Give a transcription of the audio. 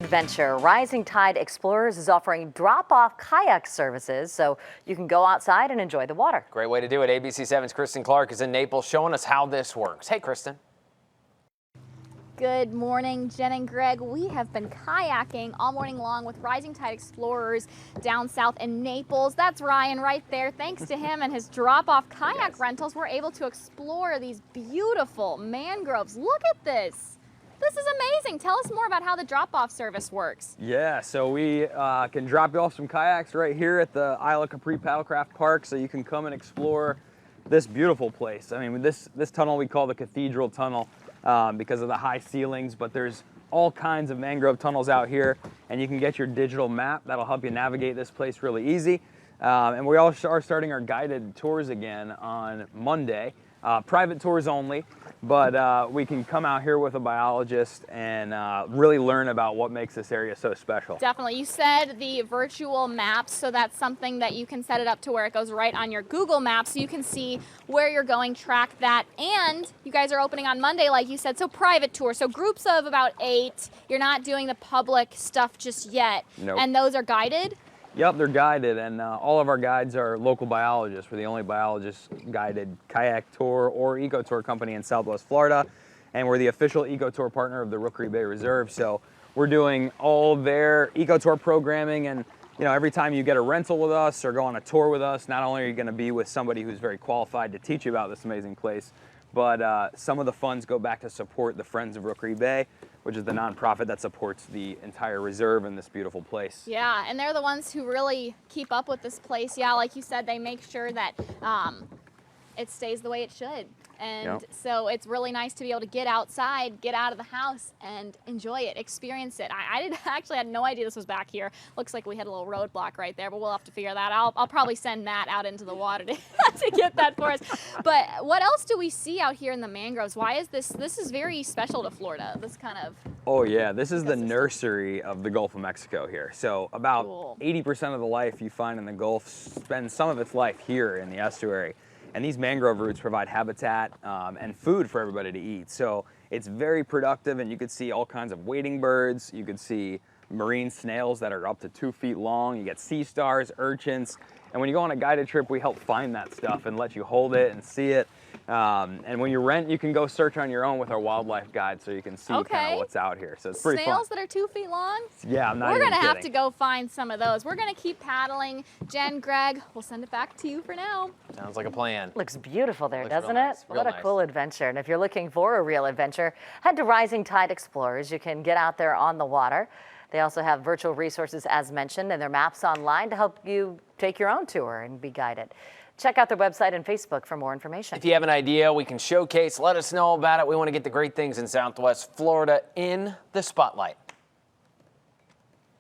Adventure. Rising Tide Explorers is offering drop-off kayak services, so you can go outside and enjoy the water. Great way to do it. ABC7's Kristen Clarke is in Naples showing us how this works. Hey, Kristen. Good morning, Jen and Greg. We have been kayaking all morning long with Rising Tide Explorers down south in Naples. That's Ryan right there. Thanks to him and his drop-off kayak rentals, we're able to explore these beautiful mangroves. Look at this. This is amazing. Tell us more about how the drop-off service works. Yeah, so we can drop you off some kayaks right here at the Isle Capri Paddlecraft Park, so you can come and explore this beautiful place. I mean, this tunnel we call the Cathedral Tunnel because of the high ceilings, but there's all kinds of mangrove tunnels out here, and you can get your digital map that'll help you navigate this place really easy. And we also are starting our guided tours again on Monday. Private tours only, but we can come out here with a biologist and really learn about what makes this area so special. Definitely. You said the virtual maps, so that's something that you can set it up to where it goes right on your Google Maps, so you can see where you're going, track that. And you guys are opening on Monday, like you said, so private tours, so groups of about 8. You're not doing the public stuff just yet. Nope. And those are guided? Yep, they're guided, and all of our guides are local biologists. We're the only biologist-guided kayak tour or eco tour company in Southwest Florida, and we're the official eco tour partner of the Rookery Bay Reserve. So we're doing all their eco tour programming, and every time you get a rental with us or go on a tour with us, not only are you going to be with somebody who's very qualified to teach you about this amazing place, but some of the funds go back to support the Friends of Rookery Bay, which is the nonprofit that supports the entire reserve in this beautiful place. Yeah, and they're the ones who really keep up with this place. Yeah, like you said, they make sure that it stays the way it should. And so it's really nice to be able to get outside, get out of the house, and enjoy it, experience it. I actually had no idea this was back here. Looks like we had a little roadblock right there, but we'll have to figure that out. I'll probably send Matt out into the water to get that for us. But what else do we see out here in the mangroves? Why is this is very special to Florida, this kind of... Oh yeah, this is the nursery of the Gulf of Mexico here. So about 80% of the life you find in the Gulf spends some of its life here in the estuary. And these mangrove roots provide habitat and food for everybody to eat. So it's very productive, and you could see all kinds of wading birds. You could see marine snails that are up to 2 feet long. You get sea stars, urchins. And when you go on a guided trip, we help find that stuff and let you hold it and see it. And when you rent, you can go search on your own with our wildlife guide, so you can see kind of what's out here. So it's pretty fun. Snails that are 2 feet long? Yeah, I'm not We're even gonna have kidding. to go find some of those. We're gonna keep paddling. Jen, Greg, we'll send it back to you for now. Sounds like a plan. Looks beautiful there, Looks doesn't real it? nice, real What a nice. cool adventure. And if you're looking for a real adventure, head to Rising Tide Explorers. You can get out there on the water. They also have virtual resources, as mentioned, and their maps online to help you take your own tour and be guided. Check out their website and Facebook for more information. If you have an idea we can showcase, let us know about it. We want to get the great things in Southwest Florida in the spotlight.